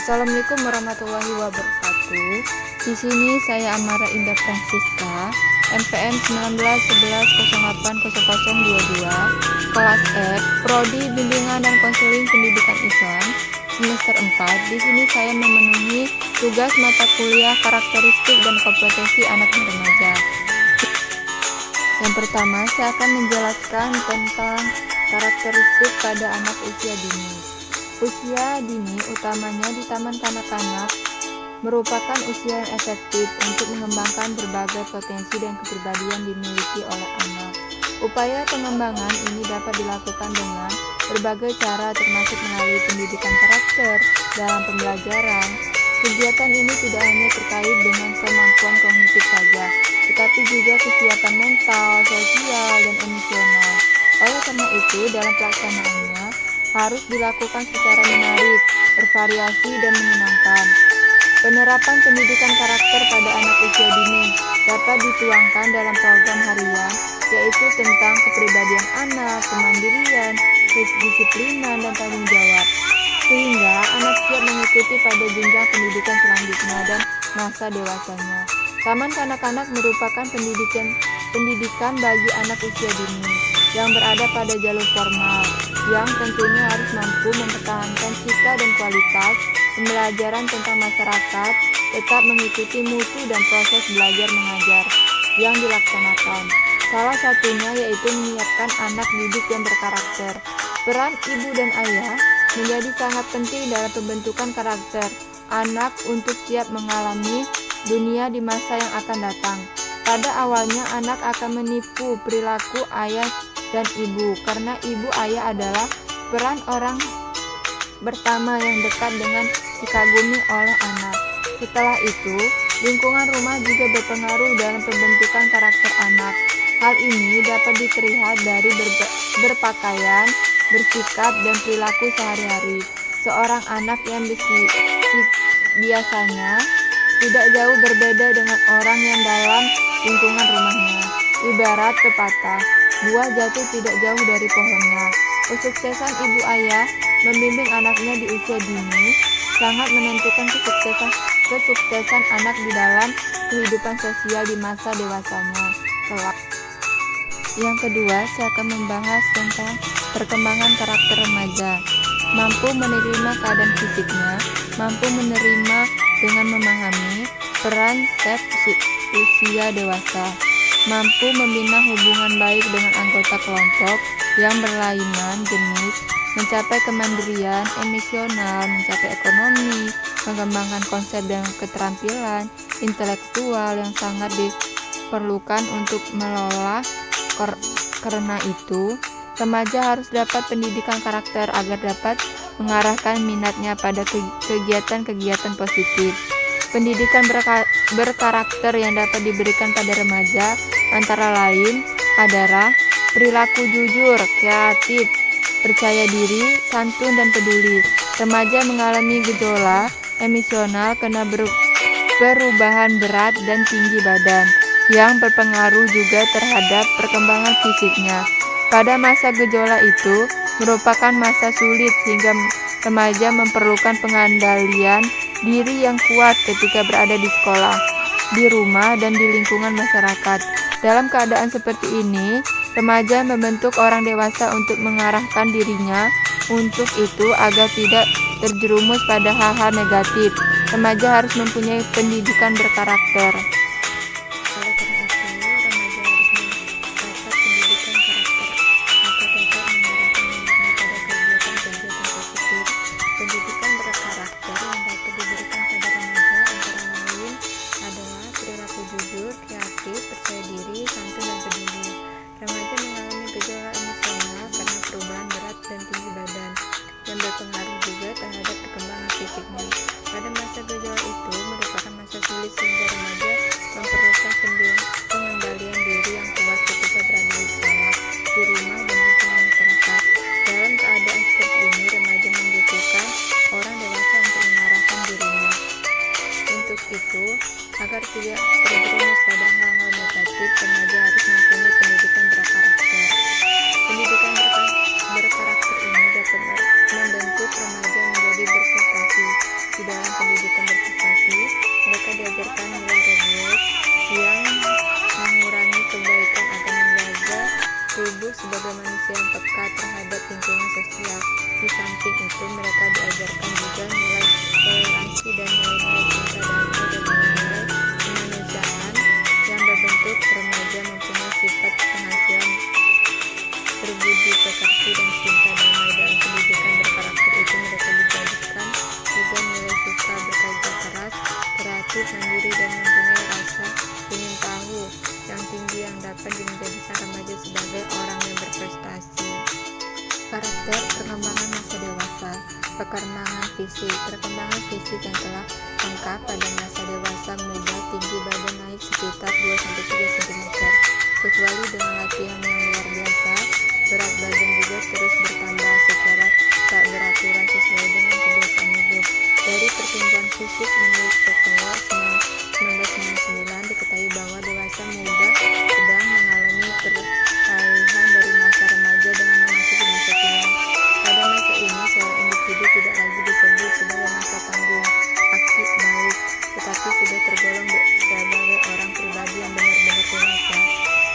Assalamualaikum warahmatullahi wabarakatuh. Di sini saya Amara Indah Francisca, MPN 1911080022, kelas F, Prodi Bimbingan dan Konseling Pendidikan Islam, semester 4. Di sini saya memenuhi tugas mata kuliah karakteristik dan kompetensi anak dan remaja. Yang pertama, saya akan menjelaskan tentang karakteristik pada anak usia dini. Usia dini utamanya di taman kanak-kanak merupakan usia yang efektif untuk mengembangkan berbagai potensi dan kepribadian dimiliki oleh anak. Upaya pengembangan ini dapat dilakukan dengan berbagai cara termasuk melalui pendidikan karakter dalam pembelajaran. Kegiatan ini tidak hanya terkait dengan kemampuan kognitif saja, tetapi juga kesiapan mental, sosial, dan emosional. Oleh karena itu, dalam pelaksanaannya harus dilakukan secara menarik, bervariasi, dan menyenangkan. Penerapan pendidikan karakter pada anak usia dini dapat dituangkan dalam program harian, yaitu tentang kepribadian anak, kemandirian, kedisiplinan, dan tanggung jawab, sehingga anak siap mengikuti pada jenjang pendidikan selanjutnya dan masa dewasanya. Taman kanak-kanak merupakan pendidikan bagi anak usia dini yang berada pada jalur formal, yang tentunya harus mampu mempertahankan cita dan kualitas pembelajaran tentang masyarakat, tetap mengikuti mutu dan proses belajar mengajar yang dilaksanakan. Salah satunya yaitu menyiapkan anak didik yang berkarakter. Peran ibu dan ayah menjadi sangat penting dalam pembentukan karakter anak untuk siap mengalami dunia di masa yang akan datang. Pada awalnya anak akan menipu perilaku ayah dan ibu, karena ibu ayah adalah peran orang pertama yang dekat dengan dikagumi oleh anak. Setelah itu, lingkungan rumah juga berpengaruh dalam pembentukan karakter anak. Hal ini dapat dilihat dari berpakaian, bersikap, dan perilaku sehari-hari. Seorang anak yang biasanya tidak jauh berbeda dengan orang yang dalam lingkungan rumahnya. Ibarat pepatah, buah jatuh tidak jauh dari pohonnya. Kesuksesan ibu ayah membimbing anaknya di usia dini sangat menentukan kesuksesan anak di dalam kehidupan sosial di masa dewasanya kelak. Yang kedua, saya akan membahas tentang perkembangan karakter remaja. Mampu menerima keadaan fisiknya, mampu menerima dengan memahami peran seks usia dewasa, mampu membina hubungan baik dengan anggota kelompok yang berlainan jenis, mencapai kemandirian emosional, mencapai ekonomi, mengembangkan konsep dan keterampilan intelektual yang sangat diperlukan untuk mengelola. Karena itu, remaja harus dapat pendidikan karakter agar dapat mengarahkan minatnya pada kegiatan-kegiatan positif. Pendidikan berkarakter yang dapat diberikan pada remaja antara lain adalah perilaku jujur, kreatif, percaya diri, santun, dan peduli. Remaja mengalami gejolak emosional karena perubahan berat dan tinggi badan yang berpengaruh juga terhadap perkembangan fisiknya. Pada masa gejolak itu merupakan masa sulit sehingga remaja memerlukan pengendalian diri yang kuat ketika berada di sekolah, di rumah, dan di lingkungan masyarakat. Dalam keadaan seperti ini, remaja membentuk orang dewasa untuk mengarahkan dirinya untuk itu agar tidak terjerumus pada hal-hal negatif. Remaja harus mempunyai pendidikan berkarakter. Oleh karena itu, remaja harus mendapat pendidikan karakter agar dapat mengarahkan minatnya pada kegiatan-kegiatan positif. Pendidikan berkarakter yang dapat diberikan pada remaja antara lain adalah perilaku jujur, kreatif, percaya diri, santun, dan peduli. Remaja mengalami gejolak emosional karena perubahan berat dan tinggi badan yang berpengaruh juga terhadap perkembangan fisiknya. Pada masa gejolak itu merupakan masa sulit sehingga remaja memerlukan pengendalian diri yang kuat ketika berada di sekolah, di rumah, dan lingkungan masyarakat. Dalam keadaan seperti ini, remaja membutuhkan orang dewasa untuk mengarahkan dirinya. Untuk itu, agar tidak terjerumus pada hal-hal negatif, remaja harus mempunyai pendidikan berkarakter. Pendidikan berkarakter ini dapat membentuk remaja menjadi berprestasi di dalam pendidikan berprestasi, mereka diajarkan nilai religius yang mengurangi kebaikan akan menjaga tubuh sebagai manusia yang peka terhadap lingkungan sosial. Di samping itu, mereka diajarkan juga nilai toleransi dan nilai-nilai cinta damai dan nilai kemanusiaan yang berbentuk remaja mempunyai sifat penghasilan berbudi pekerti dan cinta damai. Dalam pendidikan berkarakter itu mereka dijadikan juga nilai suka bekerja keras, kreatif, mandiri, dan mempunyai rasa ingin tahu yang tinggi yang dapat menjadikan remaja sebagai orang yang berprestasi. Karakter perkembangan masa dewasa. Perkembangan fisik yang telah lengkap pada masa dewasa muda, tinggi badan naik sekitar 2-3 cm. Kecuali dengan latihan yang luar biasa, berat badan juga terus bertambah secara tak beraturan sesuai dengan kebiasaan hidup. Dari pertumbuhan fisik menurut Cokolo 1999 diketahui bahwa dewasa muda sedang mengalami peralihan dari masa remaja dengan memasuki masa tua. Pada masa ini, seorang individu tidak lagi disebut sebagai masa tanggung, aktif, baik, tetapi sudah tergolong sebagai orang pribadi yang benar-benar dewasa.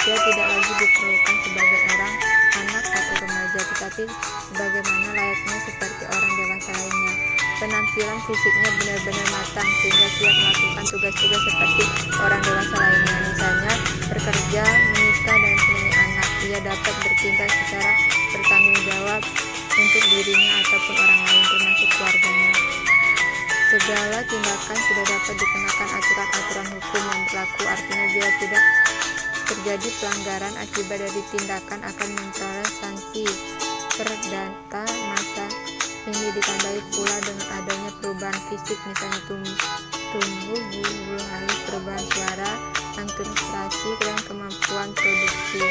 Dia tidak lagi diperlukan sebagai orang anak atau remaja, tetapi sebagaimana layaknya seperti orang dewasa lainnya. Penampilan fisiknya benar-benar matang sehingga siap melakukan tugas-tugas seperti orang dewasa lainnya, misalnya bekerja, menikah, dan mempunyai anak. Ia dapat bertindak secara bertanggung jawab untuk dirinya ataupun orang lain, termasuk keluarganya. Segala tindakan sudah dapat dikenakan aturan-aturan hukum yang berlaku, artinya bila tidak terjadi pelanggaran akibat dari tindakan akan memperoleh sanksi perdata. Masa ini ditandai pula dengan adanya perubahan fisik, misalnya tumbuh bulu halus, perubahan suara, antusiasi, dan kemampuan produksi.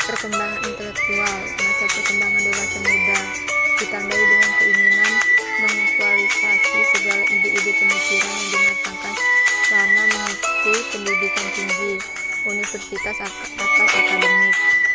Perkembangan intelektual. Masa perkembangan dewasa muda ditandai dengan keinginan mengaktualisasi segala ide-ide pemikiran yang dimatangkan selama mengikuti pendidikan tinggi, universitas atau akademik.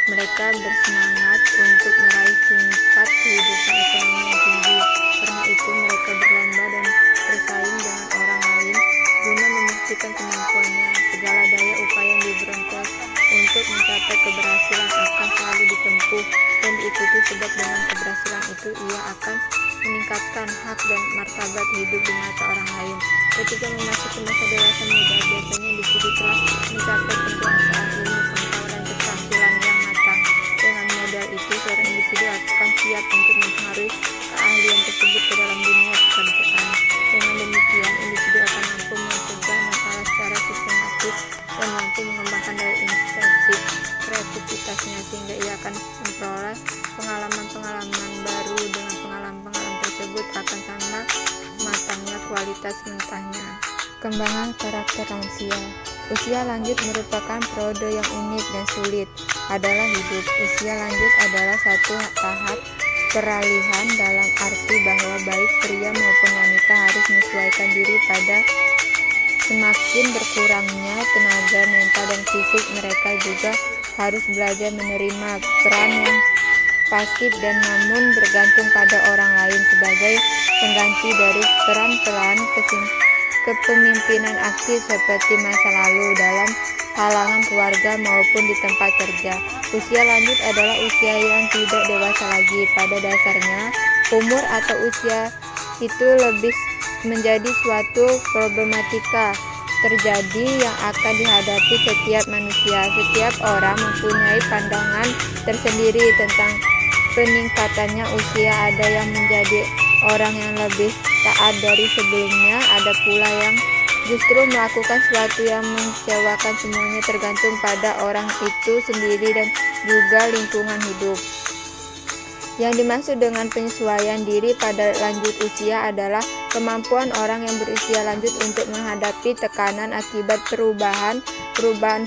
Mereka bersemangat untuk meraih tingkat kehidupan ekonomi yang tinggi. Karena itu mereka berlomba dan bersaing dengan orang lain guna membuktikan kemampuannya. Segala daya upaya yang diberontak untuk mencapai keberhasilan akan selalu ditempuh dan diikuti, sebab dengan keberhasilan itu ia akan meningkatkan hak dan martabat hidup di mata orang lain. Ketika memasuki masa dewasa muda, biasanya individu telah mencapai penguasaan ilmu pengetahuan dan keterampilan yang matang. Dengan modal itu, seorang individu akan siap untuk mempengaruhi keahlian tersebut ke dalam dunia pekerjaan. Dengan demikian, individu akan mampu mencegah masalah secara sistematis dan mampu mengembangkan daya inisiatif kreativitasnya, sehingga ia akan memperoleh pengalaman-pengalaman baru. Dengan pengalaman-pengalaman tersebut akan sama matangnya kualitas mentahnya. Kembangan karakter lansia. Usia lanjut merupakan periode yang unik dan sulit adalah hidup. Usia lanjut adalah satu tahap peralihan dalam arti bahwa baik pria maupun wanita harus menyesuaikan diri pada semakin berkurangnya tenaga mental dan fisik. Mereka juga harus belajar menerima peran yang pasif dan namun bergantung pada orang lain sebagai pengganti dari peran-peran kepemimpinan aktif seperti masa lalu dalam kalangan keluarga maupun di tempat kerja. Usia lanjut adalah usia yang tidak dewasa lagi. Pada dasarnya, umur atau usia itu lebih menjadi suatu problematika terjadi yang akan dihadapi setiap manusia. Setiap orang mempunyai pandangan tersendiri tentang peningkatannya usia. Ada yang menjadi orang yang lebih taat dari sebelumnya, ada pula yang justru melakukan sesuatu yang mengecewakan. Semuanya tergantung pada orang itu sendiri dan juga lingkungan hidup. Yang dimaksud dengan penyesuaian diri pada lanjut usia adalah kemampuan orang yang berusia lanjut untuk menghadapi tekanan akibat perubahan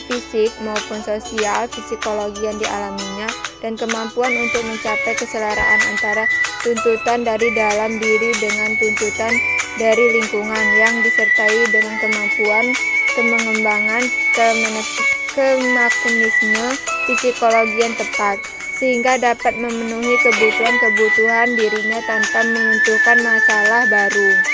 fisik maupun sosial, psikologi yang dialaminya, dan kemampuan untuk mencapai keselaraan antara tuntutan dari dalam diri dengan tuntutan dari lingkungan, yang disertai dengan kemampuan pengembangan kemekanisme psikologi yang tepat. sehingga dapat memenuhi kebutuhan-kebutuhan dirinya tanpa menentukan masalah baru.